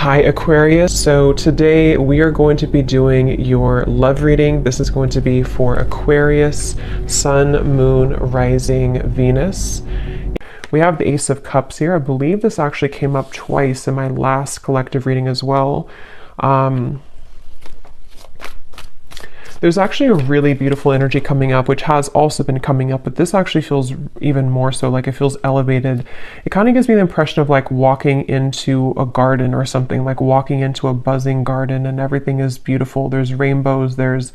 Hi Aquarius, so today we are going to be doing your love reading. This is going to be for Aquarius, Sun, Moon, Rising, Venus. We have the Ace of Cups here. I believe this actually came up twice in my last collective reading as well. There's actually a really beautiful energy coming up, which has also been coming up, but this actually feels even more so, like it feels elevated. It kind of gives me the impression of like walking into a garden or something, like walking into a buzzing garden and everything is beautiful. There's rainbows, there's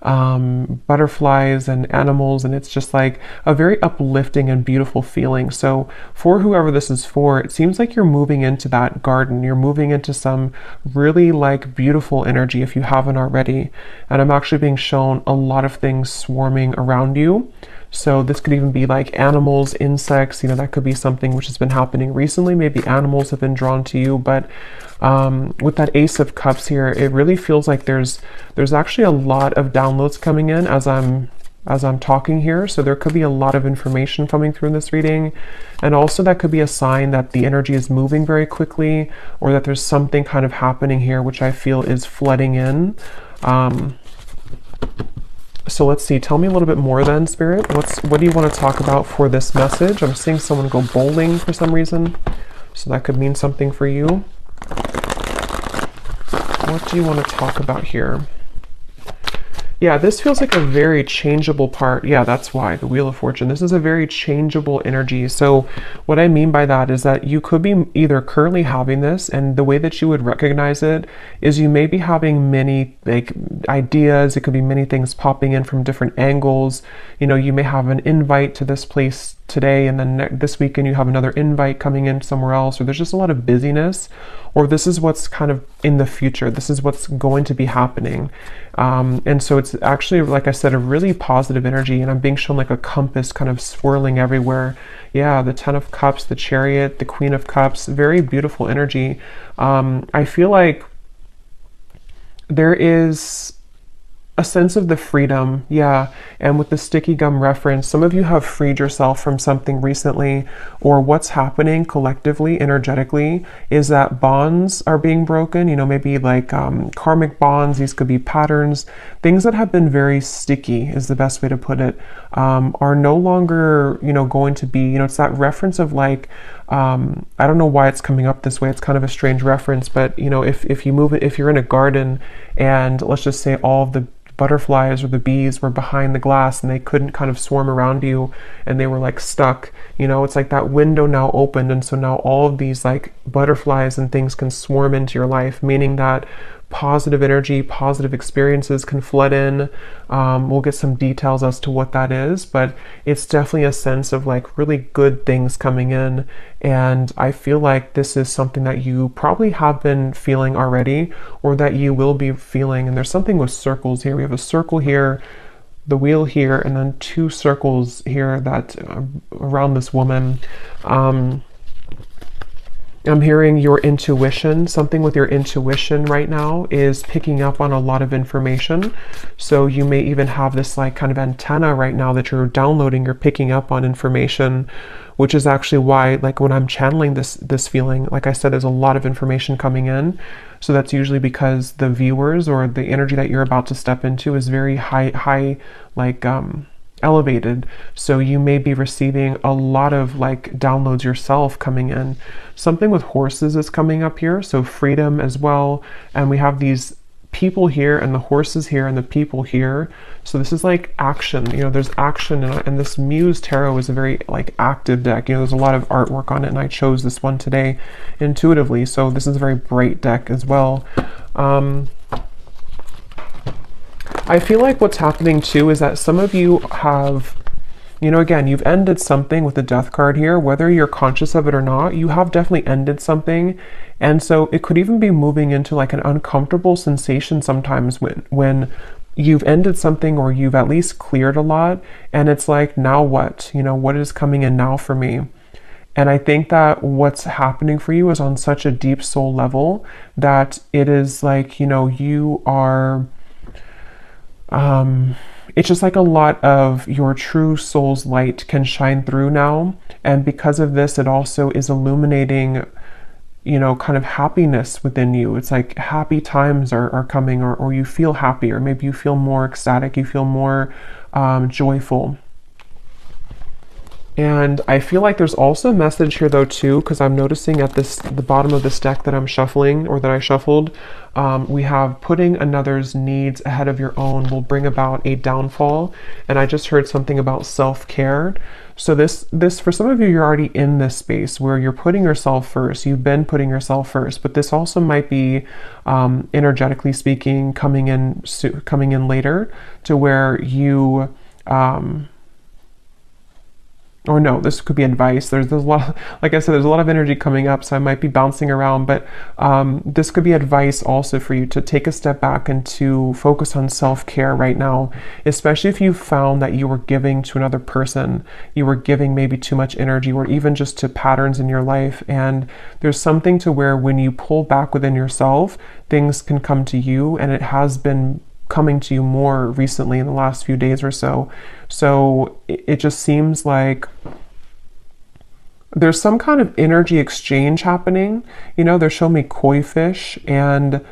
butterflies and animals, and it's just like a very uplifting and beautiful feeling. So for whoever this is for, it seems like you're moving into that garden. You're moving into some really like beautiful energy if you haven't already. And I'm actually being shown a lot of things swarming around you. So this could even be like animals, insects, that could be something which has been happening recently. Maybe animals have been drawn to you, but with that Ace of Cups here, it really feels like there's actually a lot of downloads coming in as I'm talking here. So there could be a lot of information coming through in this reading. And also that could be a sign that the energy is moving very quickly, or that there's something kind of happening here, which I feel is flooding in. So let's see, tell me a little bit more then, Spirit. What do you want to talk about for this message? I'm seeing someone go bowling for some reason, so that could mean something for you. What do you want to talk about here? Yeah, this feels like a very changeable part. Yeah, that's why, the Wheel of Fortune. This is a very changeable energy. So what I mean by that is that you could be either currently having this, and the way that you would recognize it is you may be having many like ideas. It could be many things popping in from different angles. You may have an invite to this place today, and then this weekend you have another invite coming in somewhere else, or there's just a lot of busyness, or this is what's kind of in the future. This is what's going to be happening. And so it's actually, like I said, a really positive energy, and I'm being shown like a compass kind of swirling everywhere. Yeah, the Ten of Cups, the Chariot, the Queen of Cups, very beautiful energy. I feel like there is a sense of the freedom, yeah. And with the sticky gum reference, some of you have freed yourself from something recently, or what's happening collectively, energetically, is that bonds are being broken, maybe like karmic bonds. These could be patterns, things that have been very sticky is the best way to put it, are no longer, going to be, it's that reference of like, I don't know why it's coming up this way. It's kind of a strange reference, but if you move it, if you're in a garden and let's just say all of the butterflies or the bees were behind the glass and they couldn't kind of swarm around you and they were like stuck, it's like that window now opened, and so now all of these like butterflies and things can swarm into your life, meaning that positive energy, positive experiences can flood in. We'll get some details as to what that is, but it's definitely a sense of like really good things coming in. And I feel like this is something that you probably have been feeling already, or that you will be feeling. And there's something with circles here. We have a circle here, the wheel here, and then two circles here that around this woman. I'm hearing your intuition. Something with your intuition right now is picking up on a lot of information. So you may even have this like kind of antenna right now that you're downloading, you're picking up on information, which is actually why, like when I'm channeling this feeling, like I said, there's a lot of information coming in. So that's usually because the viewers or the energy that you're about to step into is very high, like elevated. So you may be receiving a lot of like downloads yourself coming in. Something with horses is coming up here, so freedom as well. And we have these people here and the horses here and the people here. So this is like action, there's action, and this Muse Tarot is a very like active deck. There's a lot of artwork on it, and I chose this one today intuitively. So this is a very bright deck as well. I feel like what's happening too is that some of you have, again, you've ended something with the Death card here, whether you're conscious of it or not. You have definitely ended something. And so it could even be moving into like an uncomfortable sensation sometimes when you've ended something, or you've at least cleared a lot. And it's like, now what? What is coming in now for me? And I think that what's happening for you is on such a deep soul level that it is like, you are... it's just like a lot of your true soul's light can shine through now. And because of this, it also is illuminating kind of happiness within you. It's like happy times are coming, or you feel happy, or maybe you feel more ecstatic, you feel more joyful. And I feel like there's also a message here though too, because I'm noticing at the bottom of this deck that I'm shuffling, or that I shuffled, we have putting another's needs ahead of your own will bring about a downfall. And I just heard something about self-care. So this for some of you, you're already in this space where you're putting yourself first. You've been putting yourself first, but this also might be energetically speaking coming in later, to where you or no, this could be advice. There's a lot, like I said, there's a lot of energy coming up, so I might be bouncing around, but this could be advice also for you to take a step back and to focus on self-care right now, especially if you found that you were giving to another person, you were giving maybe too much energy, or even just to patterns in your life. And there's something to where when you pull back within yourself, things can come to you, and it has been coming to you more recently in the last few days or so. So it just seems like there's some kind of energy exchange happening. They're showing me koi fish, and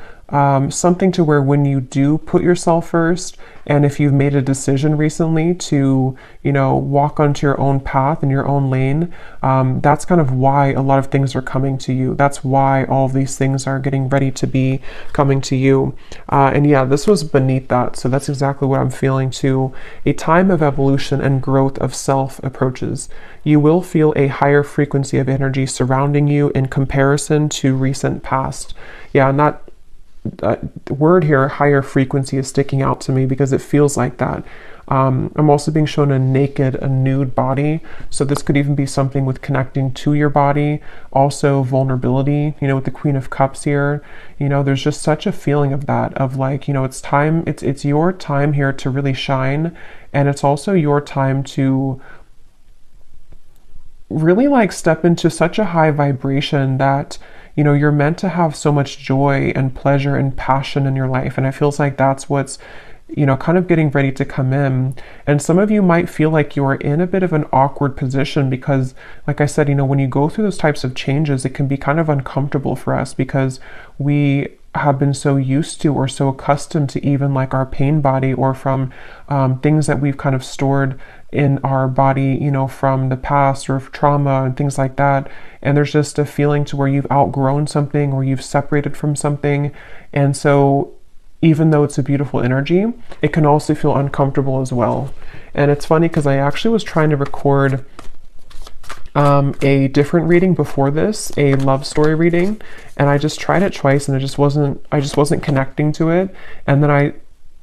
something to where when you do put yourself first, and if you've made a decision recently to, walk onto your own path in your own lane, that's kind of why a lot of things are coming to you. That's why all of these things are getting ready to be coming to you. And yeah, this was beneath that. So that's exactly what I'm feeling too. A time of evolution and growth of self approaches. You will feel a higher frequency of energy surrounding you in comparison to recent past. Yeah, and that word here, higher frequency, is sticking out to me because it feels like that. I'm also being shown a nude body. So this could even be something with connecting to your body. Also vulnerability, with the Queen of Cups here. There's just such a feeling of that, of like, it's time, it's your time here to really shine. And it's also your time to really like step into such a high vibration that you're meant to have so much joy and pleasure and passion in your life. And it feels like that's what's, kind of getting ready to come in. And some of you might feel like you are in a bit of an awkward position because, like I said, when you go through those types of changes, it can be kind of uncomfortable for us because we have been so used to or so accustomed to even like our pain body, or from things that we've kind of stored in our body, from the past, or trauma and things like that. And there's just a feeling to where you've outgrown something, or you've separated from something. And so even though it's a beautiful energy, it can also feel uncomfortable as well. And it's funny because I actually was trying to record a different reading before this, a love story reading, and I just tried it twice, and I just wasn't connecting to it. And then I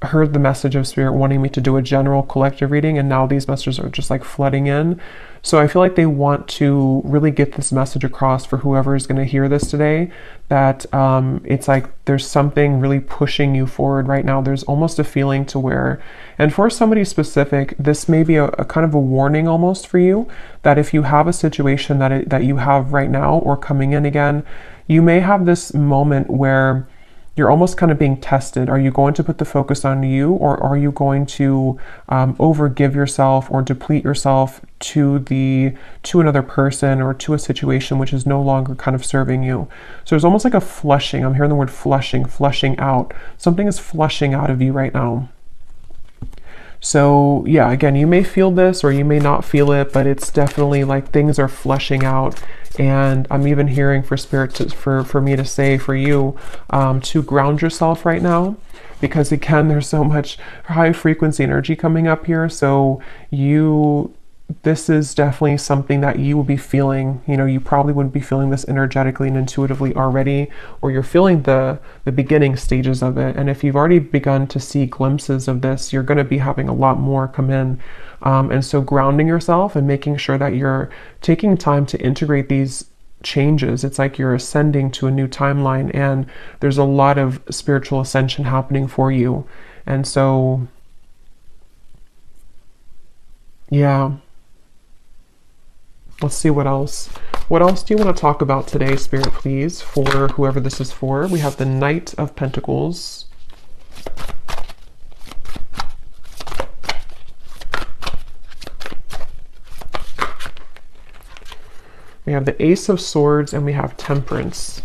heard the message of Spirit wanting me to do a general collective reading, and now these messages are just like flooding in. So I feel like they want to really get this message across for whoever is going to hear this today, that it's like there's something really pushing you forward right now. There's almost a feeling to where, and for somebody specific, this may be a kind of a warning almost for you, that if you have a situation that you have right now or coming in again, you may have this moment where you're almost kind of being tested. Are you going to put the focus on you, or are you going to overgive yourself or deplete yourself to another person or to a situation which is no longer kind of serving you? So there's almost like a flushing. I'm hearing the word flushing out. Something is flushing out of you right now. So yeah, again, you may feel this or you may not feel it, but it's definitely like things are flushing out. And I'm even hearing for Spirit for me to say for you to ground yourself right now, because again, there's so much high frequency energy coming up here. So this is definitely something that you will be feeling. You probably wouldn't be feeling this energetically and intuitively already, or you're feeling the beginning stages of it. And if you've already begun to see glimpses of this, you're going to be having a lot more come in. And so grounding yourself and making sure that you're taking time to integrate these changes. It's like you're ascending to a new timeline, and there's a lot of spiritual ascension happening for you. And so, yeah. Let's see what else. What else do you want to talk about today, Spirit, please, for whoever this is for? We have the Knight of Pentacles. We have the Ace of Swords and we have Temperance.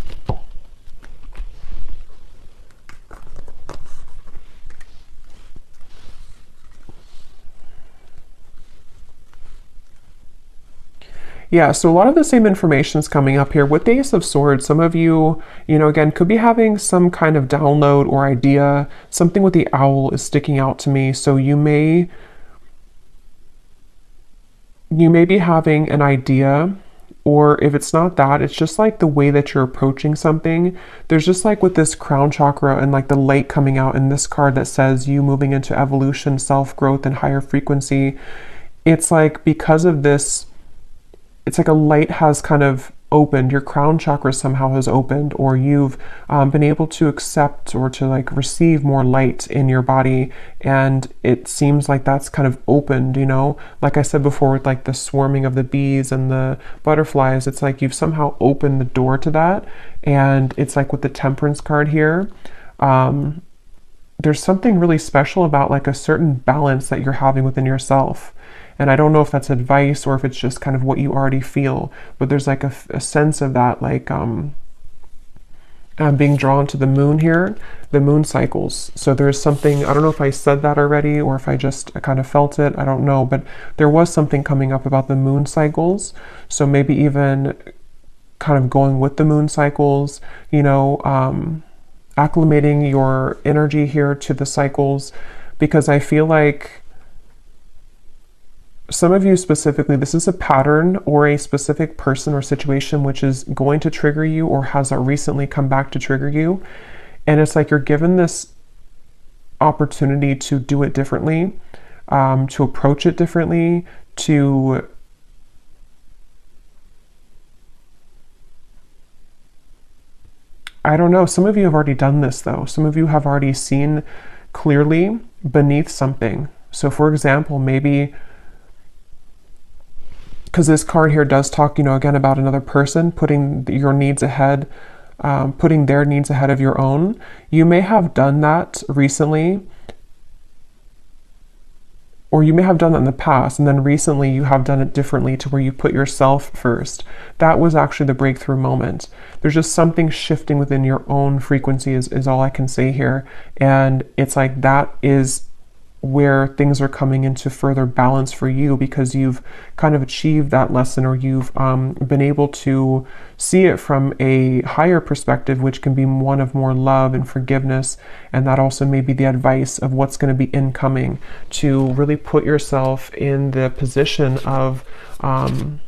Yeah, so a lot of the same information is coming up here. With the Ace of Swords, some of you, again, could be having some kind of download or idea. Something with the owl is sticking out to me. So you may be having an idea, or if it's not that, it's just like the way that you're approaching something. There's just like with this crown chakra and like the light coming out in this card that says you moving into evolution, self-growth, and higher frequency. It's like because of this, it's like a light has kind of opened, your crown chakra somehow has opened, or you've been able to accept or to like receive more light in your body, and it seems like that's kind of opened, like I said before with like the swarming of the bees and the butterflies. It's like you've somehow opened the door to that. And it's like with the Temperance card here, there's something really special about like a certain balance that you're having within yourself. And I don't know if that's advice or if it's just kind of what you already feel, but there's like a sense of that, like I'm being drawn to the moon here, the moon cycles. So there's something, I don't know if I said that already or if I just kind of felt it, I don't know, but there was something coming up about the moon cycles. So maybe even kind of going with the moon cycles, acclimating your energy here to the cycles, because I feel like some of you specifically, this is a pattern or a specific person or situation which is going to trigger you or has recently come back to trigger you. And it's like you're given this opportunity to do it differently, to approach it differently, I don't know, some of you have already done this though. Some of you have already seen clearly beneath something. So for example, maybe, because this card here does talk, again, about another person putting your needs ahead, putting their needs ahead of your own. You may have done that recently, or you may have done that in the past, and then recently you have done it differently to where you put yourself first. That was actually the breakthrough moment. There's just something shifting within your own frequency is all I can say here. And it's like that is where things are coming into further balance for you, because you've kind of achieved that lesson, or you've been able to see it from a higher perspective, which can be one of more love and forgiveness. And that also may be the advice of what's going to be incoming, to really put yourself in the position of kind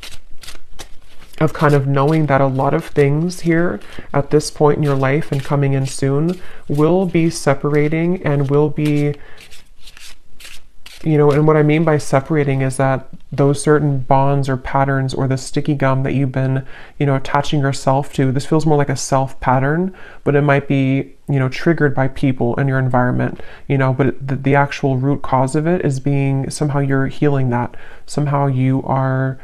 of knowing that a lot of things here at this point in your life and coming in soon will be separating and will be, and what I mean by separating is that those certain bonds or patterns or the sticky gum that you've been, attaching yourself to, this feels more like a self pattern, but it might be, triggered by people in your environment, but the actual root cause of it is being somehow you're healing that. Somehow you are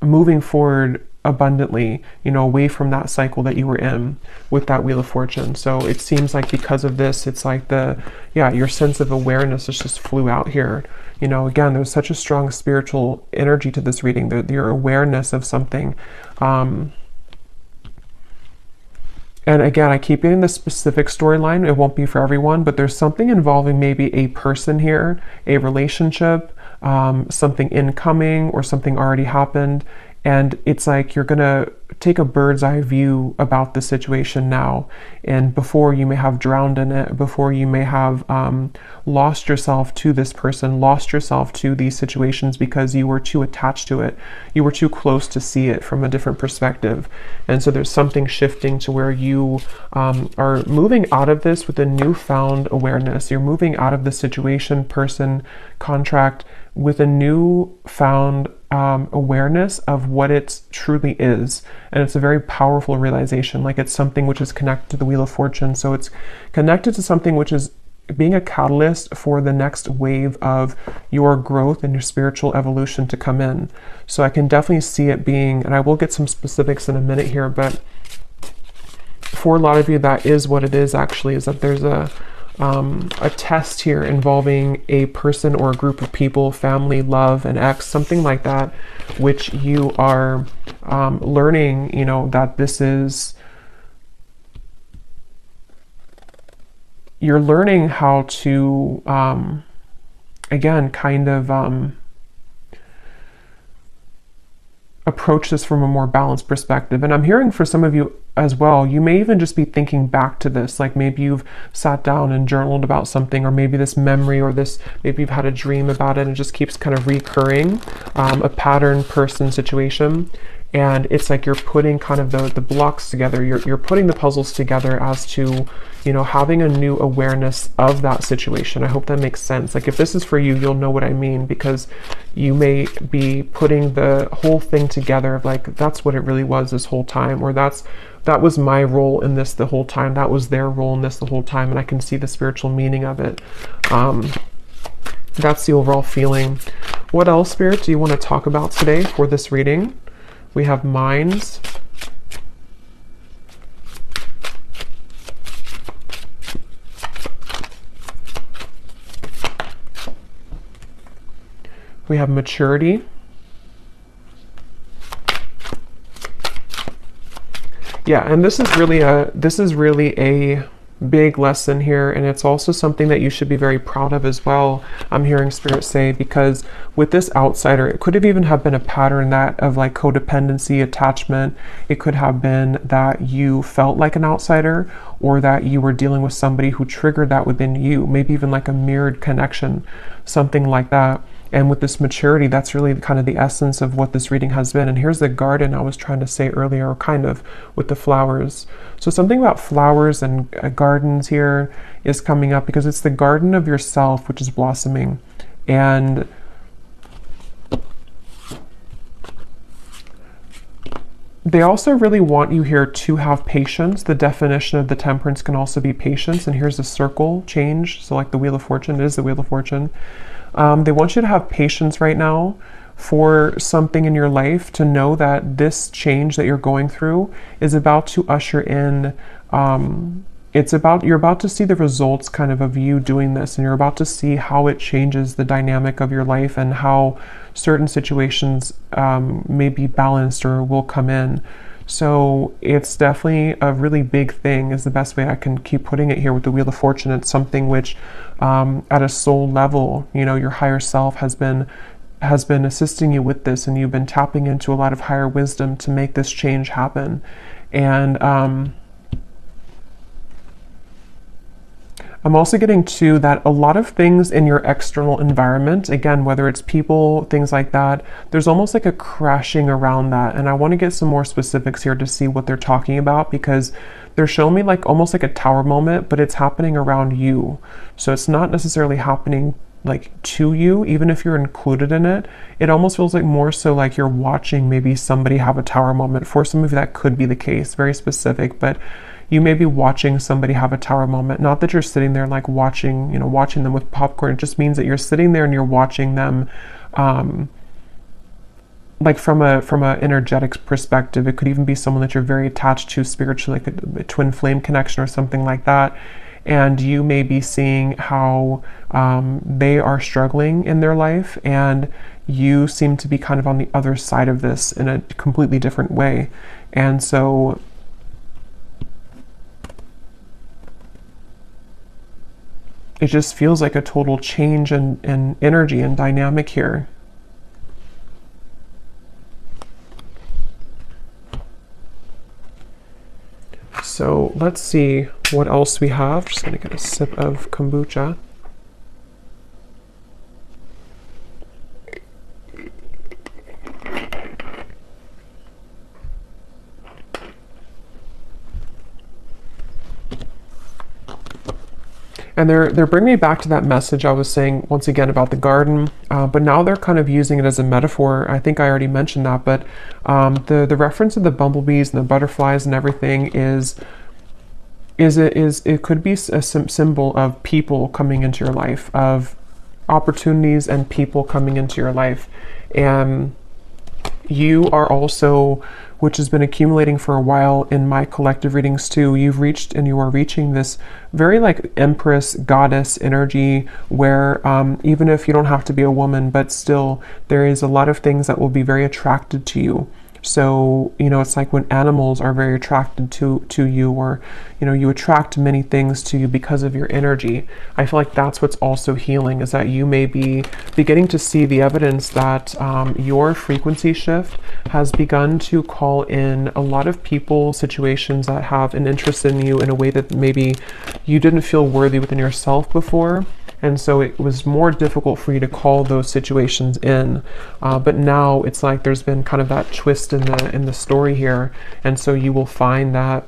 moving forward abundantly, away from that cycle that you were in with that Wheel of Fortune. So it seems like because of this, it's like your sense of awareness just flew out here. Again, there's such a strong spiritual energy to this reading, your awareness of something. And again, I keep getting the specific storyline. It won't be for everyone, but there's something involving maybe a person here, a relationship, something incoming or something already happened. And it's like you're going to take a bird's eye view about the situation now. And before you may have drowned in it, before you may have lost yourself to this person, lost yourself to these situations because you were too attached to it. You were too close to see it from a different perspective. And so there's something shifting to where you are moving out of this with a newfound awareness. You're moving out of the situation, person, contract with a newfound awareness of what it truly is. And it's a very powerful realization. Like it's something which is connected to the Wheel of Fortune. So it's connected to something which is being a catalyst for the next wave of your growth and your spiritual evolution to come in. So I can definitely see it being, and I will get some specifics in a minute here, but for a lot of you, that is what it is actually, is that there's a a test here involving a person or a group of people, family, love, an ex, something like that, which you are learning, you know, that this is, you're learning how to, again, kind of approach this from a more balanced perspective. And I'm hearing for some of you as well, you may even just be thinking back to this, like maybe you've sat down and journaled about something, or maybe this memory, or this, maybe you've had a dream about it and it just keeps kind of recurring, a pattern, person, situation. And it's like you're putting kind of the blocks together, you're putting the puzzles together as to, you know, having a new awareness of that situation. I hope that makes sense. Like if this is for you, you'll know what I mean, because you may be putting the whole thing together of like, that's what it really was this whole time, or that was my role in this the whole time, that was their role in this the whole time, and I can see the spiritual meaning of it. That's the overall feeling. What else, Spirit, do you want to talk about today for this reading? We have minds. We have maturity. Yeah, and this is really a big lesson here, and it's also something that you should be very proud of as well, I'm hearing Spirit say, because with this outsider, it could have even have been a pattern that of like codependency, attachment. It could have been that you felt like an outsider, or that you were dealing with somebody who triggered that within you, maybe even like a mirrored connection, something like that. And with this maturity, that's really kind of the essence of what this reading has been. And here's the garden I was trying to say earlier, or kind of with the flowers. So something about flowers and gardens here is coming up, because it's the garden of yourself, which is blossoming. And they also really want you here to have patience. The definition of the temperance can also be patience. And here's the circle change. So like the Wheel of Fortune, it is the Wheel of Fortune. They want you to have patience right now for something in your life, to know that this change that you're going through is about to usher in, you're about to see the results kind of you doing this, and you're about to see how it changes the dynamic of your life, and how certain situations may be balanced or will come in. So it's definitely a really big thing, is the best way I can keep putting it here with the Wheel of Fortune. It's something which at a soul level, you know, your higher self has been assisting you with this, and you've been tapping into a lot of higher wisdom to make this change happen. And I'm also getting to that a lot of things in your external environment, again, whether it's people, things like that, there's almost like a crashing around that. And I want to get some more specifics here to see what they're talking about, because they're showing me like almost like a tower moment, but it's happening around you. So it's not necessarily happening like to you, even if you're included in it. It almost feels like more so like you're watching maybe somebody have a tower moment. For some of you, that could be the case, very specific, but you may be watching somebody have a tower moment. Not that you're sitting there like watching them with popcorn. It just means that you're sitting there and you're watching them, like from a energetic perspective. It could even be someone that you're very attached to spiritually, like a twin flame connection or something like that. And you may be seeing how they are struggling in their life, and you seem to be kind of on the other side of this in a completely different way. And so it just feels like a total change in energy and dynamic here. So let's see what else we have. Just gonna get a sip of kombucha. And they're bringing me back to that message I was saying once again about the garden, but now they're kind of using it as a metaphor. I think I already mentioned that, but the reference of the bumblebees and the butterflies and everything it could be a symbol of people coming into your life, of opportunities and people coming into your life. And You are also, which has been accumulating for a while in my collective readings too, you've reached and you are reaching this very like empress goddess energy where even if you don't have to be a woman, but still there is a lot of things that will be very attracted to you. So, you know, it's like when animals are very attracted to you, or, you know, you attract many things to you because of your energy. I feel like that's what's also healing, is that you may be beginning to see the evidence that your frequency shift has begun to call in a lot of people, situations that have an interest in you in a way that maybe you didn't feel worthy within yourself before. And so it was more difficult for you to call those situations in. But now it's like there's been kind of that twist in the story here. And so you will find that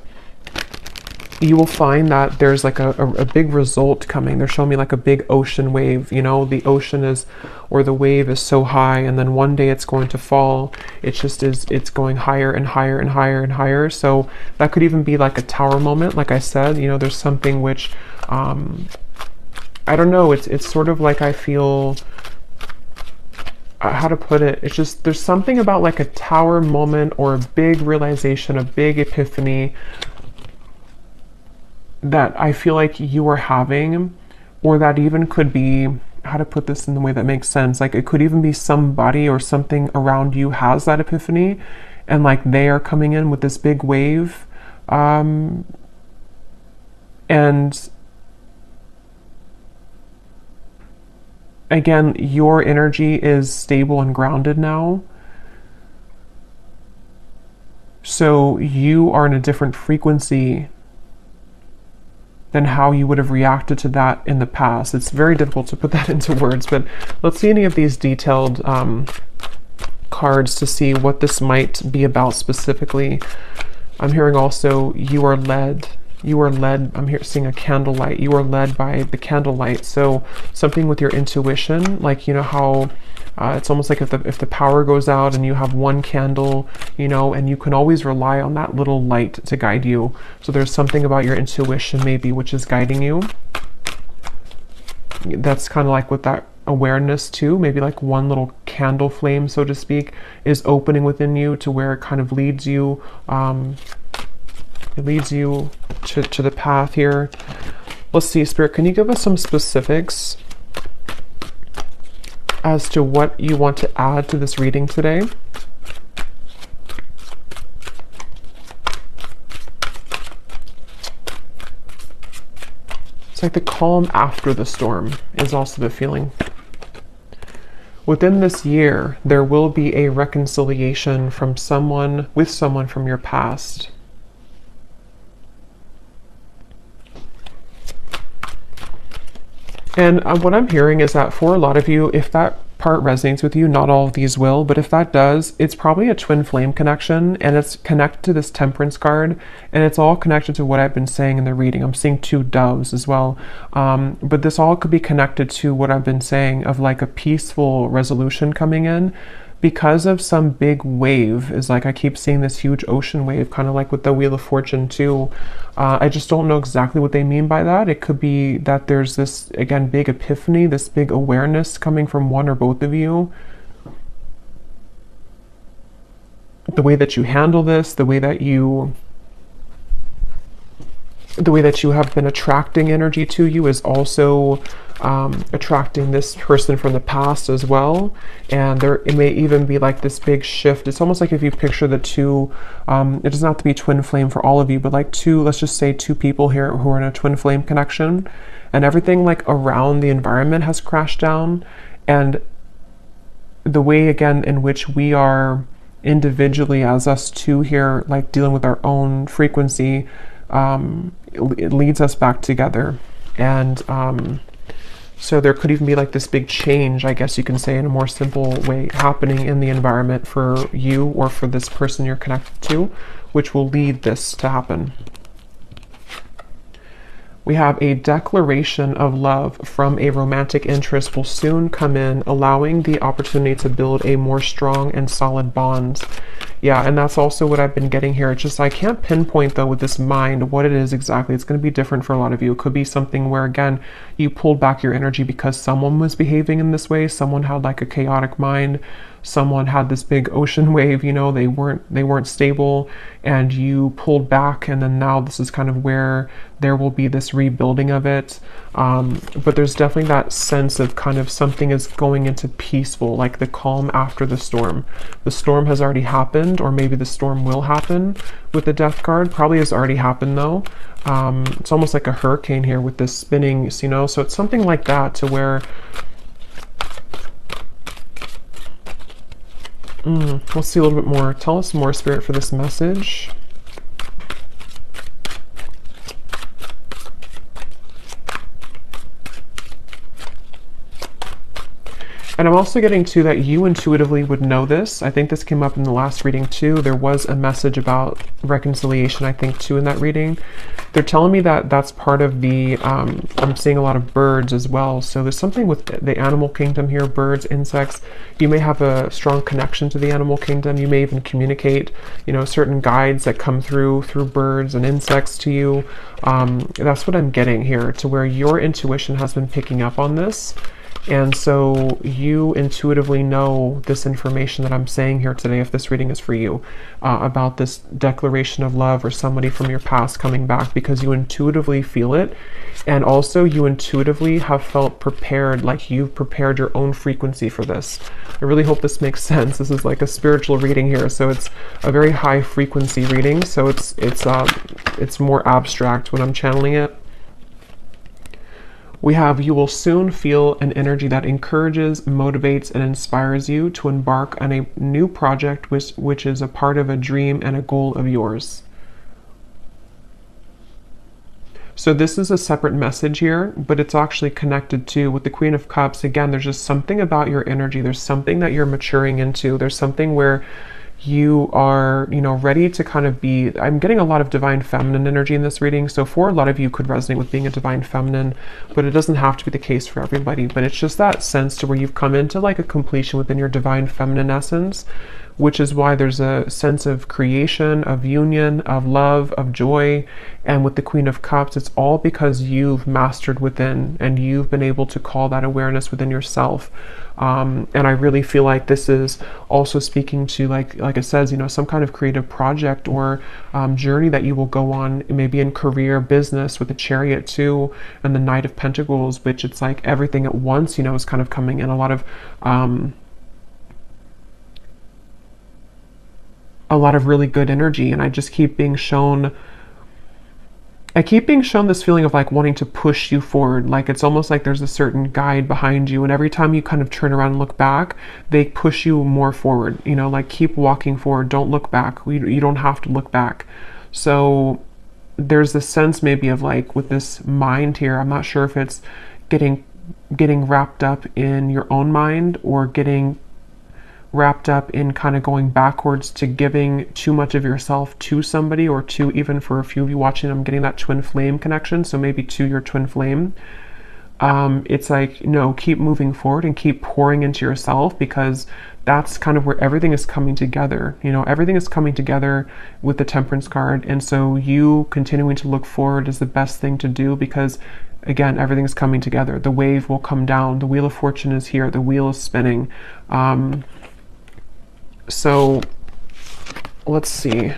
there's like a big result coming. They're showing me like a big ocean wave. You know, the ocean is, or the wave is so high, and then one day it's going to fall. It's going higher and higher and higher and higher. So that could even be like a tower moment. Like I said, you know, there's something which, I don't know, it's sort of like I feel, how to put it, it's just, there's something about like a tower moment or a big realization, a big epiphany that I feel like you are having, or that even could be, how to put this in the way that makes sense, like it could even be somebody or something around you has that epiphany, and like they are coming in with this big wave, and again, your energy is stable and grounded now. So you are in a different frequency than how you would have reacted to that in the past. It's very difficult to put that into words, but let's see any of these detailed cards to see what this might be about specifically. I'm hearing also you are led. You are led, I'm here seeing a candlelight. You are led by the candlelight. So something with your intuition, like, you know how it's almost like if the power goes out and you have one candle, you know, and you can always rely on that little light to guide you. So there's something about your intuition maybe which is guiding you. That's kind of like with that awareness too, maybe like one little candle flame, so to speak, is opening within you to where it kind of leads you, it leads you to the path here. Let's see, Spirit, can you give us some specifics as to what you want to add to this reading today? It's like the calm after the storm is also the feeling. Within this year, there will be a reconciliation from someone from your past. And what I'm hearing is that for a lot of you, if that part resonates with you, not all of these will, but if that does, it's probably a twin flame connection, and it's connected to this Temperance card, and it's all connected to what I've been saying in the reading. I'm seeing two doves as well, but this all could be connected to what I've been saying of like a peaceful resolution coming in because of some big wave. Is like I keep seeing this huge ocean wave, kind of like with the Wheel of Fortune too. I just don't know exactly what they mean by that. It could be that there's this, again, big epiphany, this big awareness coming from one or both of you. The way that you handle this, the way that you have been attracting energy to you is also attracting this person from the past as well. And it may even be like this big shift. It's almost like if you picture the two, it doesn't have to be twin flame for all of you, but like two, let's just say two people here who are in a twin flame connection, and everything like around the environment has crashed down. And the way, again, in which we are individually as us two here, like dealing with our own frequency, it leads us back together. And so there could even be like this big change, I guess you can say, in a more simple way, happening in the environment for you or for this person you're connected to, which will lead this to happen. We have a declaration of love from a romantic interest will soon come in, allowing the opportunity to build a more strong and solid bond. Yeah, and that's also what I've been getting here. It's just I can't pinpoint though with this mind what it is exactly. It's going to be different for a lot of you. It could be something where, again, you pulled back your energy because someone was behaving in this way. Someone had like a chaotic mind. someone had this big ocean wave, you know, they weren't stable, and you pulled back, and then now this is kind of where there will be this rebuilding of it. But there's definitely that sense of kind of something is going into peaceful, like the calm after the storm. The storm has already happened, or maybe the storm will happen with the Death card. Probably has already happened though. It's almost like a hurricane here with this spinning, you know, so it's something like that to where let's see a little bit more. Tell us more, Spirit, for this message. And I'm also getting to that you intuitively would know this. I think this came up in the last reading too. There was a message about reconciliation, I think, too, in that reading. They're telling me that that's part of the, I'm seeing a lot of birds as well. So there's something with the animal kingdom here, birds, insects. You may have a strong connection to the animal kingdom. You may even communicate, you know, certain guides that come through birds and insects to you. That's what I'm getting here, to where your intuition has been picking up on this. And so you intuitively know this information that I'm saying here today, if this reading is for you, about this declaration of love or somebody from your past coming back, because you intuitively feel it. And also you intuitively have felt prepared, like you've prepared your own frequency for this. I really hope this makes sense. This is like a spiritual reading here. So it's a very high frequency reading. So it's more abstract when I'm channeling it. We have, you will soon feel an energy that encourages, motivates, and inspires you to embark on a new project which is a part of a dream and a goal of yours. So this is a separate message here, but it's actually connected to, with the Queen of Cups, again, there's just something about your energy. There's something that you're maturing into. There's something where you are, you know, ready to kind of be, I'm getting a lot of divine feminine energy in this reading. So for a lot of you could resonate with being a divine feminine, but it doesn't have to be the case for everybody. But it's just that sense to where you've come into like a completion within your divine feminine essence, which is why there's a sense of creation, of union, of love, of joy. And with the Queen of Cups, it's all because you've mastered within and you've been able to call that awareness within yourself. And I really feel like this is also speaking to, like it says, you know, some kind of creative project or journey that you will go on, maybe in career, business, with the Chariot too, and the Knight of Pentacles, which it's like everything at once, you know, is kind of coming in. A lot of really good energy. And I just keep being shown, this feeling of like wanting to push you forward. Like it's almost like there's a certain guide behind you, and every time you kind of turn around and look back, they push you more forward, you know, like keep walking forward, don't look back. You don't have to look back. So there's this sense maybe of like with this mind here, I'm not sure if it's getting wrapped up in your own mind or getting wrapped up in kind of going backwards to giving too much of yourself to somebody, or to, even for a few of you watching, I'm getting that twin flame connection, so maybe to your twin flame. It's like, no, keep moving forward and keep pouring into yourself, because that's kind of where everything is coming together. You know, everything is coming together with the Temperance card, and so you continuing to look forward is the best thing to do, because again, everything's coming together. The wave will come down, the Wheel of Fortune is here, the wheel is spinning. So let's see.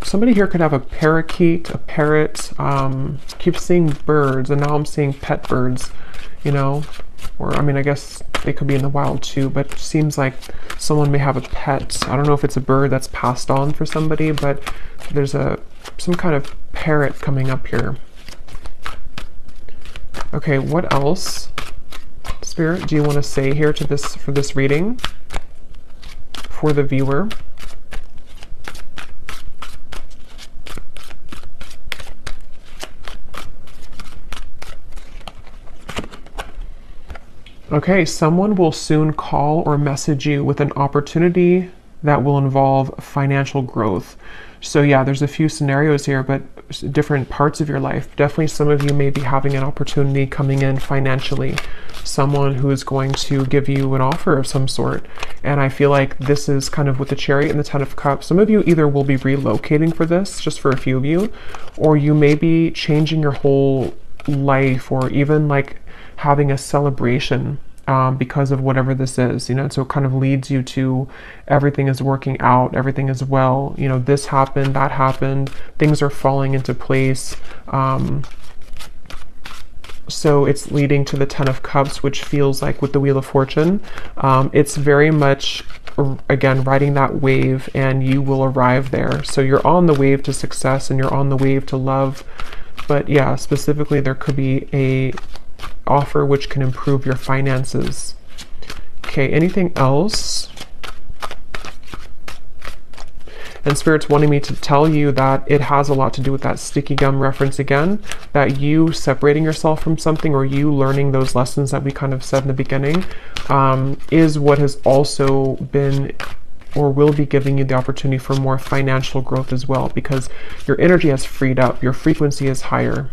Somebody here could have a parakeet, a parrot. Keep seeing birds, and now I'm seeing pet birds, you know, or I mean, I guess they could be in the wild too, but it seems like someone may have a pet. I don't know if it's a bird that's passed on for somebody, but there's some kind of parrot coming up here. Okay, what else, Spirit, do you want to say here to this, for this reading, for the viewer? Okay, someone will soon call or message you with an opportunity that will involve financial growth. So yeah, there's a few scenarios here, but different parts of your life. Definitely some of you may be having an opportunity coming in financially, someone who is going to give you an offer of some sort. And I feel like this is kind of with the Chariot and the Ten of Cups. Some of you either will be relocating for this, just for a few of you, or you may be changing your whole life, or even like having a celebration because of whatever this is, you know. So it kind of leads you to everything is working out, everything is well, you know, this happened, that happened, things are falling into place. So it's leading to the Ten of Cups, which feels like with the Wheel of Fortune, it's very much, again, riding that wave, and you will arrive there. So you're on the wave to success and you're on the wave to love. But yeah, specifically there could be a offer which can improve your finances. Okay, anything else? And Spirit's wanting me to tell you that it has a lot to do with that sticky gum reference again, that you separating yourself from something, or you learning those lessons that we kind of said in the beginning, is what has also been or will be giving you the opportunity for more financial growth as well, because your energy has freed up, your frequency is higher,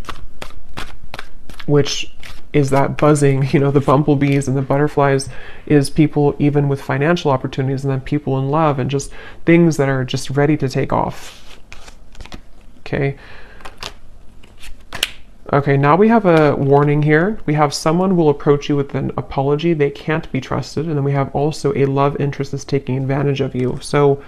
which is that buzzing, you know, the bumblebees and the butterflies is people even with financial opportunities, and then people in love and just things that are just ready to take off. Okay. Okay, now we have a warning here. We have someone will approach you with an apology. They can't be trusted. And then we have also a love interest that's taking advantage of you. So,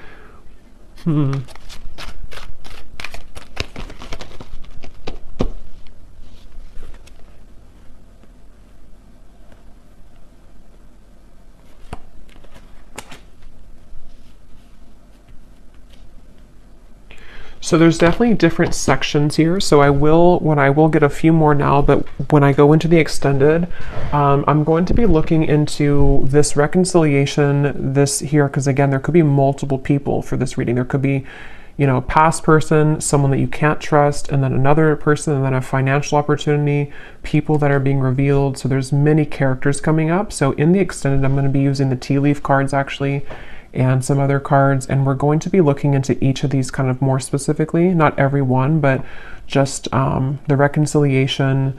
So there's definitely different sections here. So I will get a few more now, but when I go into the extended, I'm going to be looking into this reconciliation, this here, because again, there could be multiple people for this reading. There could be, you know, a past person, someone that you can't trust, and then another person, and then a financial opportunity, people that are being revealed. So there's many characters coming up. So in the extended, I'm going to be using the tea leaf cards actually, and some other cards, and we're going to be looking into each of these kind of more specifically, not every one, but just the reconciliation,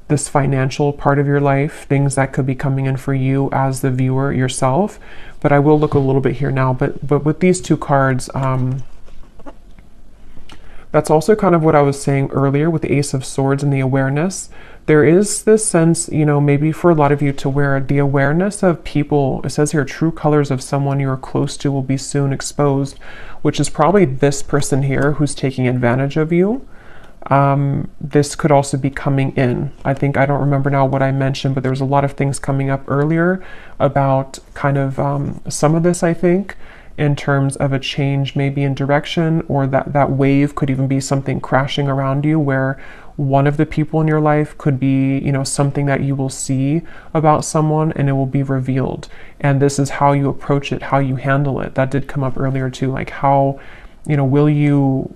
this financial part of your life, things that could be coming in for you as the viewer yourself. But I will look a little bit here now, but with these two cards, that's also kind of what I was saying earlier with the Ace of Swords and the awareness. There is this sense, you know, maybe for a lot of you to where the awareness of people, it says here, true colors of someone you are close to will be soon exposed, which is probably this person here who's taking advantage of you. This could also be coming in. I don't remember now what I mentioned, but there's a lot of things coming up earlier about kind of some of this, I think, in terms of a change maybe in direction, or that wave could even be something crashing around you, where one of the people in your life could be, you know, something that you will see about someone and it will be revealed. And this is how you approach it, how you handle it. That did come up earlier too, like how, you know,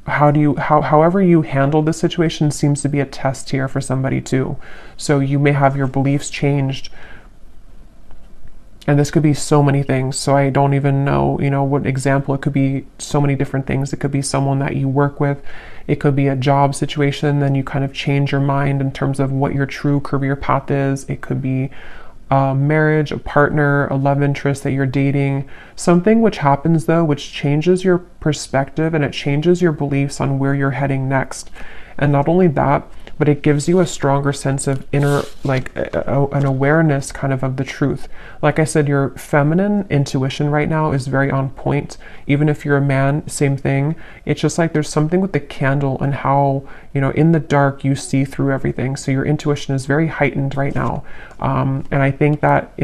however you handle the situation seems to be a test here for somebody too. So you may have your beliefs changed. And this could be so many things. So I don't even know, you know, what example. It could be so many different things. It could be someone that you work with. It could be a job situation. Then you kind of change your mind in terms of what your true career path is. It could be a marriage, a partner, a love interest that you're dating. Something which happens though, which changes your perspective and it changes your beliefs on where you're heading next. And not only that, but it gives you a stronger sense of inner, like an awareness kind of the truth. Like I said, your feminine intuition right now is very on point. Even if you're a man, same thing. It's just like there's something with the candle and how, you know, in the dark you see through everything. So your intuition is very heightened right now. And I think that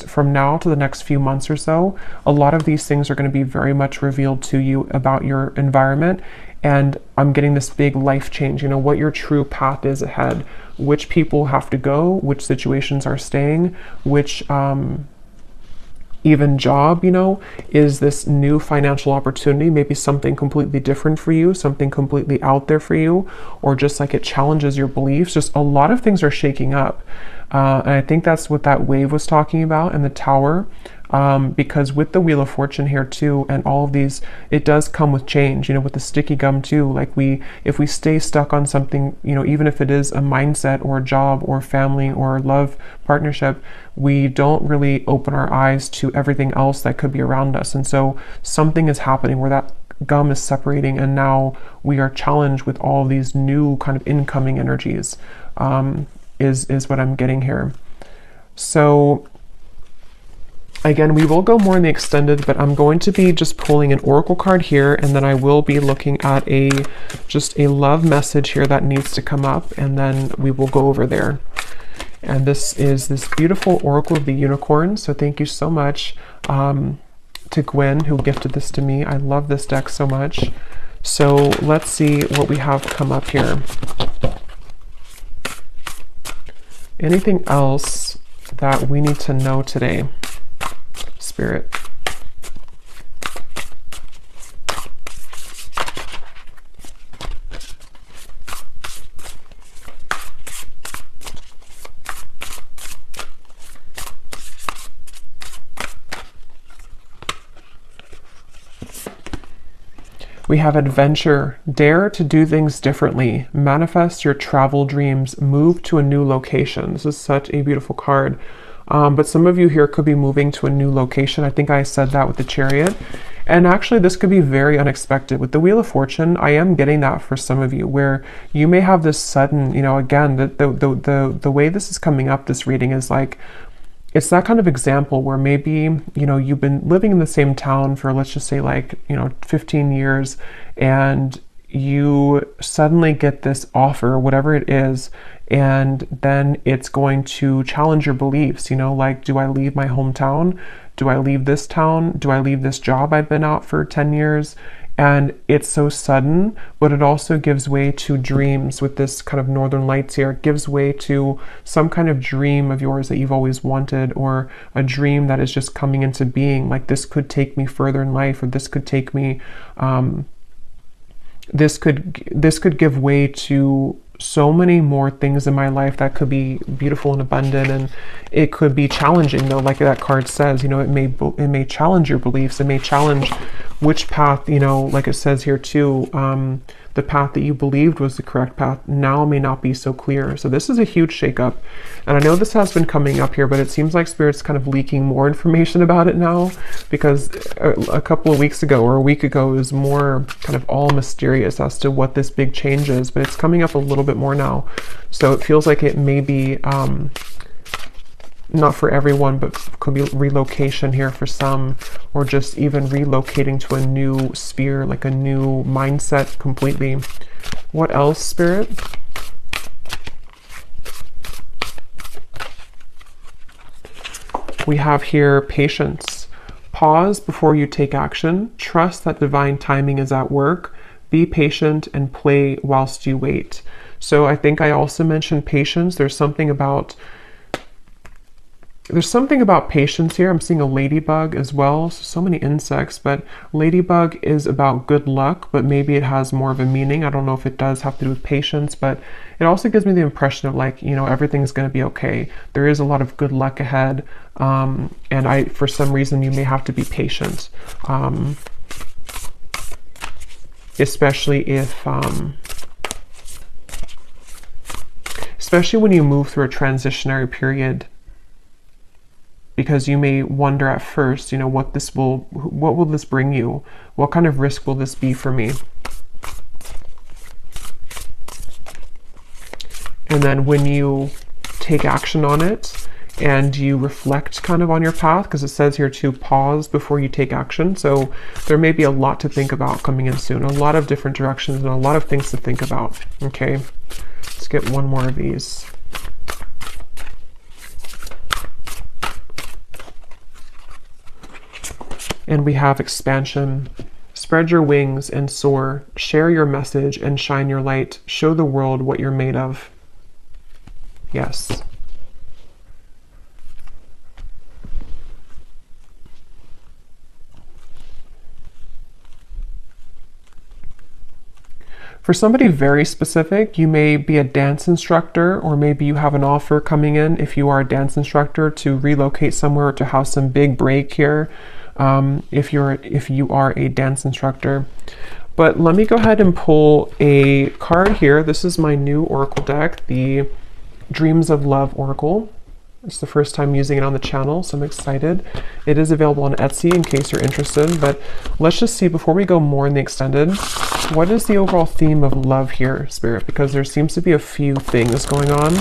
from now to the next few months or so, a lot of these things are going to be very much revealed to you about your environment. And I'm getting this big life change, you know, what your true path is ahead, which people have to go, which situations are staying, which even job, you know, is this new financial opportunity, maybe something completely different for you, something completely out there for you, or just like it challenges your beliefs. Just a lot of things are shaking up. And I think that's what that wave was talking about in the Tower. because with the Wheel of Fortune here too, and all of these, it does come with change, you know, with the sticky gum too. Like if we stay stuck on something, you know, even if it is a mindset or a job or family or love partnership, we don't really open our eyes to everything else that could be around us. And so something is happening where that gum is separating, and now we are challenged with all these new kind of incoming energies, is what I'm getting here. So again, we will go more in the extended, but I'm going to be just pulling an oracle card here, and then I will be looking at just a love message here that needs to come up, and then we will go over there. And this is this beautiful Oracle of the Unicorn. So thank you so much to Gwen, who gifted this to me. I love this deck so much. So let's see what we have come up here. Anything else that we need to know today, Spirit? We have adventure. Dare to do things differently. Manifest your travel dreams. Move to a new location. This is such a beautiful card. But some of you here could be moving to a new location. I think I said that with the Chariot. And actually, this could be very unexpected. With the Wheel of Fortune, I am getting that for some of you, where you may have this sudden, you know, again, the way this is coming up, this reading is like, it's that kind of example where maybe, you know, you've been living in the same town for, let's just say, like, you know, 15 years, and you suddenly get this offer, whatever it is, and then it's going to challenge your beliefs, you know, like, do I leave my hometown? Do I leave this town? Do I leave this job I've been out for 10 years? And it's so sudden, but it also gives way to dreams with this kind of northern lights here. It gives way to some kind of dream of yours that you've always wanted, or a dream that is just coming into being. Like, this could take me further in life, or this could take me, this could give way to so many more things in my life that could be beautiful and abundant. And it could be challenging, though, like that card says, you know, it may challenge your beliefs. It may challenge which path, you know, like it says here too, the path that you believed was the correct path now may not be so clear. So this is a huge shakeup. And I know this has been coming up here, but it seems like Spirit's kind of leaking more information about it now, because a couple of weeks ago or a week ago, it was more kind of all mysterious as to what this big change is, but it's coming up a little bit more now. So it feels like it may be, not for everyone, but could be relocation here for some, or just even relocating to a new sphere, like a new mindset completely. What else, Spirit? We have here patience. Pause before you take action. Trust that divine timing is at work. Be patient and play whilst you wait. So I think I also mentioned patience. There's something about patience here. I'm seeing a ladybug as well. So many insects, but ladybug is about good luck, but maybe it has more of a meaning. I don't know if it does have to do with patience, but it also gives me the impression of, like, you know, everything's going to be okay. There is a lot of good luck ahead. And for some reason, you may have to be patient. Especially when you move through a transitionary period, because you may wonder at first, you know, what will this bring you? What kind of risk will this be for me? And then when you take action on it and you reflect kind of on your path, because it says here to pause before you take action. So there may be a lot to think about coming in soon, a lot of different directions and a lot of things to think about. Okay, let's get one more of these. And we have expansion. Spread your wings and soar. Share your message and shine your light. Show the world what you're made of. Yes. For somebody very specific, you may be a dance instructor, or maybe you have an offer coming in if you are a dance instructor to relocate somewhere, to have some big break here, if you are a dance instructor. But let me go ahead and pull a card here. This is my new oracle deck, the Dreams of Love Oracle. It's the first time using it on the channel, so I'm excited. It is available on Etsy in case you're interested, but let's just see, before we go more in the extended, what is the overall theme of love here, Spirit? Because there seems to be a few things going on.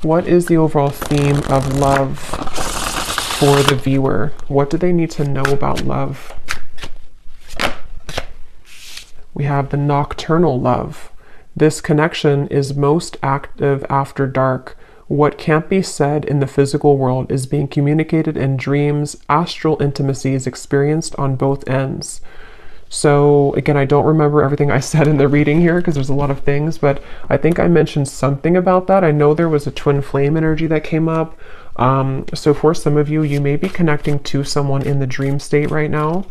What is the overall theme of love for the viewer? What do they need to know about love? We have the nocturnal love. This connection is most active after dark. What can't be said in the physical world is being communicated in dreams. Astral intimacy is experienced on both ends. So again, I don't remember everything I said in the reading here because there's a lot of things, but I think I mentioned something about that. I know there was a twin flame energy that came up. So for some of you, you may be connecting to someone in the dream state right now,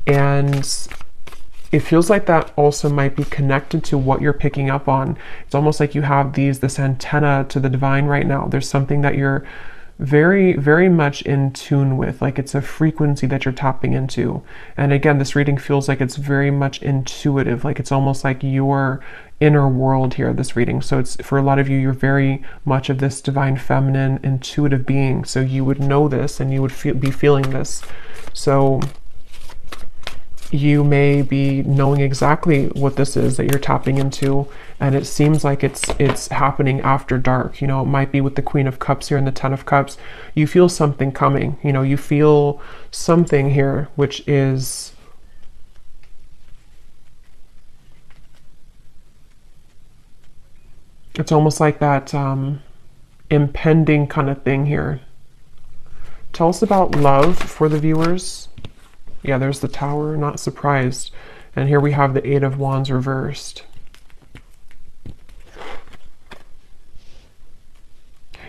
and it feels like that also might be connected to what you're picking up on. It's almost like you have this antenna to the divine right now. There's something that you're very, very much in tune with, like it's a frequency that you're tapping into. And again, this reading feels like it's very much intuitive, like it's almost like your inner world here, this reading. So it's, for a lot of you, you're very much of this divine feminine intuitive being. So you would know this and you would be feeling this. So you may be knowing exactly what this is that you're tapping into, and it seems like it's happening after dark. You know, it might be with the Queen of Cups here and the Ten of Cups. You feel something coming. You know, you feel something here, which is it's almost like that impending kind of thing here. Tell us about love for the viewers. Yeah, there's the Tower, not surprised. And here we have the Eight of Wands reversed.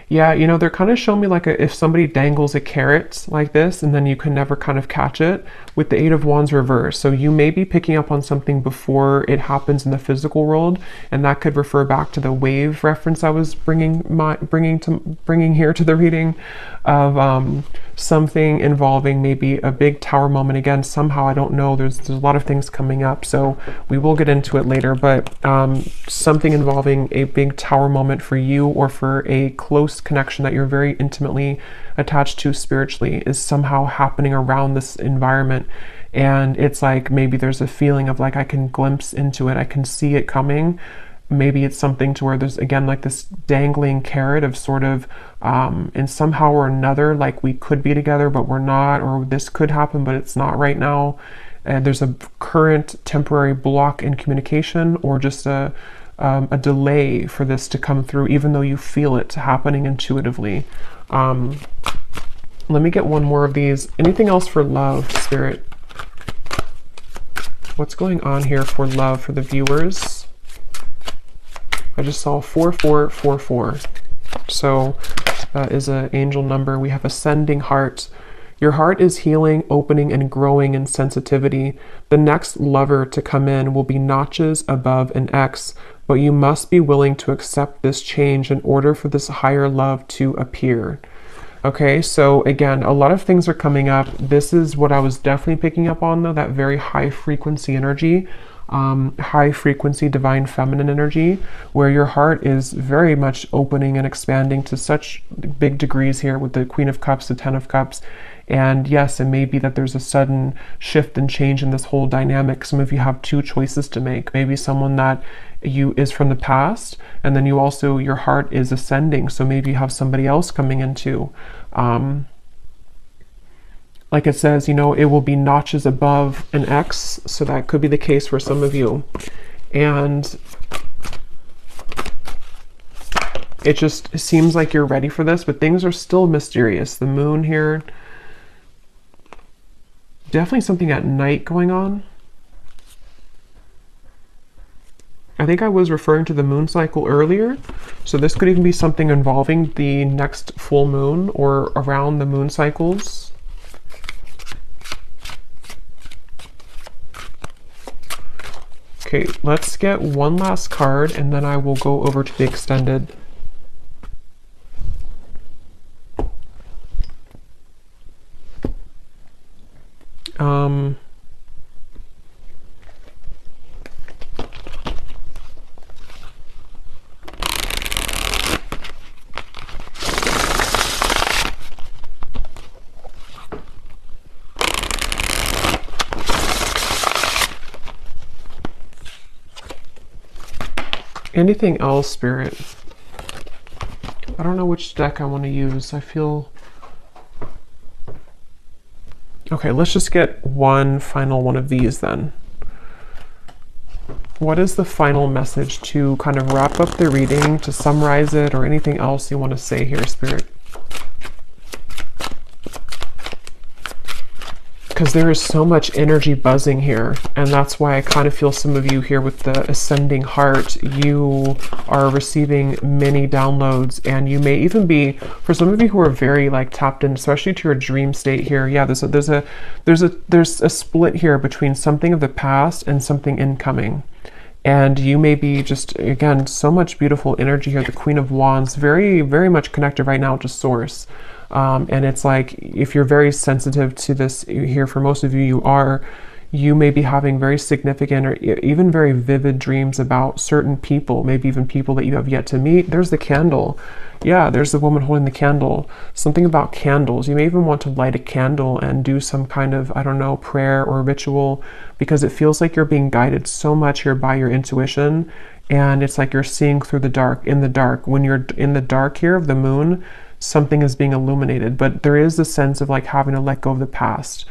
Yeah, you know, they're kind of showing me like if somebody dangles a carrot like this and then you can never kind of catch it with the Eight of Wands reversed. So you may be picking up on something before it happens in the physical world, and that could refer back to the wave reference I was bringing here to the reading of something involving maybe a big tower moment. Again, somehow, I don't know, there's a lot of things coming up, so we will get into it later, but something involving a big tower moment for you, or for a close connection that you're very intimately attached to spiritually, is somehow happening around this environment. And it's like maybe there's a feeling of like I can glimpse into it, I can see it coming. Maybe it's something to where there's again like this dangling carrot of sort of and somehow or another, like we could be together but we're not, or this could happen but it's not right now. And there's a current temporary block in communication, or just a delay for this to come through, even though you feel it happening intuitively. Let me get one more of these. Anything else for love, Spirit? What's going on here for love for the viewers? I just saw 4444. So that is an angel number. We have ascending heart. Your heart is healing, opening, and growing in sensitivity. The next lover to come in will be notches above an X, but you must be willing to accept this change in order for this higher love to appear. Okay, so again, a lot of things are coming up. This is what I was definitely picking up on, though, that very high frequency energy, high frequency divine feminine energy, where your heart is very much opening and expanding to such big degrees here with the Queen of Cups, the Ten of Cups. And yes, it may be that there's a sudden shift and change in this whole dynamic. Some of you have two choices to make. Maybe someone that is from the past, and then you also, your heart is ascending. So maybe you have somebody else coming into, like it says, you know, it will be notches above an X. So that could be the case for some of you. And it just seems like you're ready for this, but things are still mysterious. The moon here, definitely something at night going on. I think I was referring to the moon cycle earlier. So this could even be something involving the next full moon or around the moon cycles. Okay, let's get one last card and then I will go over to the extended. Anything else, Spirit? I don't know which deck I want to use. I feel... Okay, let's just get one final one of these then. What is the final message to kind of wrap up the reading, to summarize it, or anything else you want to say here, Spirit? Because there is so much energy buzzing here, and that's why I kind of feel some of you here with the ascending heart, you are receiving many downloads, and you may even be, for some of you who are very like tapped in, especially to your dream state here. Yeah, there's a split here between something of the past and something incoming. And you may be just, again, so much beautiful energy here. The Queen of Wands, very, very much connected right now to Source. And it's like, if you're very sensitive to this here, for most of you, you may be having very significant or even very vivid dreams about certain people, maybe even people that you have yet to meet. There's the candle. Yeah, there's the woman holding the candle. Something about candles. You may even want to light a candle and do some kind of, I don't know, prayer or ritual, because it feels like you're being guided so much here by your intuition. And it's like you're seeing through the dark, in the dark. When you're in the dark here of the moon, something is being illuminated, but there is a sense of like having to let go of the past.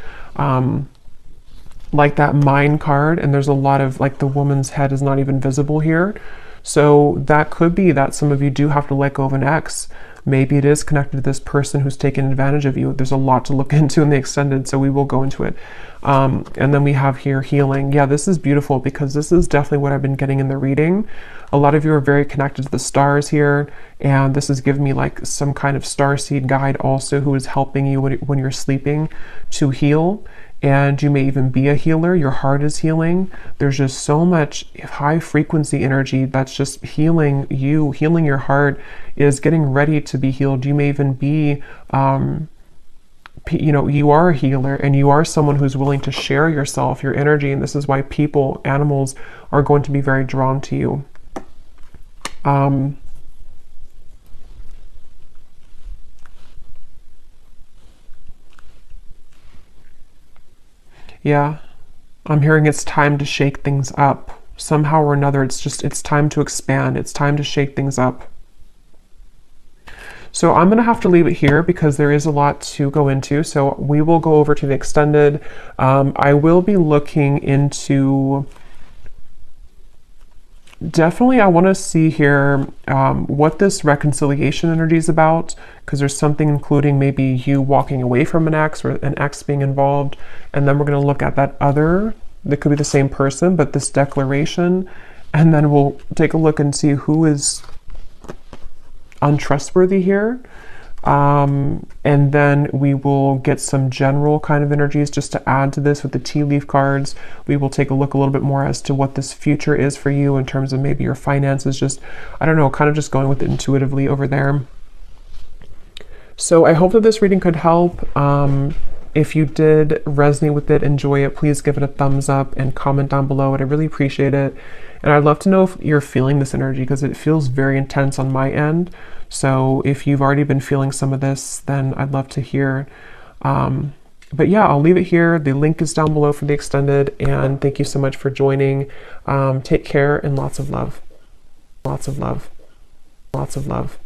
Like that Mind card, and there's a lot of like the woman's head is not even visible here. So that could be that some of you do have to let go of an ex. Maybe it is connected to this person who's taken advantage of you. There's a lot to look into in the extended, so we will go into it. And then we have here healing. Yeah, this is beautiful because this is definitely what I've been getting in the reading. A lot of you are very connected to the stars here, and this is giving me like some kind of starseed guide also who is helping you when you're sleeping to heal. And you may even be a healer. Your heart is healing. There's just so much high frequency energy that's just healing you. Healing your heart is getting ready to be healed. You may even be, you know, you are a healer and you are someone who's willing to share yourself, your energy. And this is why people, animals are going to be very drawn to you. Yeah, I'm hearing it's time to shake things up. Somehow or another, it's time to expand. It's time to shake things up. So I'm going to have to leave it here because there is a lot to go into. So we will go over to the extended. I will be looking into... Definitely, I want to see here what this reconciliation energy is about, because there's something including maybe you walking away from an ex or an ex being involved. And then we're going to look at that other, that could be the same person, but this declaration. And then we'll take a look and see who is untrustworthy here. And then we will get some general kind of energies just to add to this with the tea leaf cards. We will take a look a little bit more as to what this future is for you in terms of maybe your finances, just, I don't know, kind of just going with it intuitively over there. So I hope that this reading could help. If you did resonate with it, enjoy it, please give it a thumbs up and comment down below. I'd really appreciate it. And I'd love to know if you're feeling this energy, because it feels very intense on my end. So if you've already been feeling some of this, then I'd love to hear. But yeah, I'll leave it here. The link is down below for the extended. And thank you so much for joining. Take care and lots of love. Lots of love. Lots of love.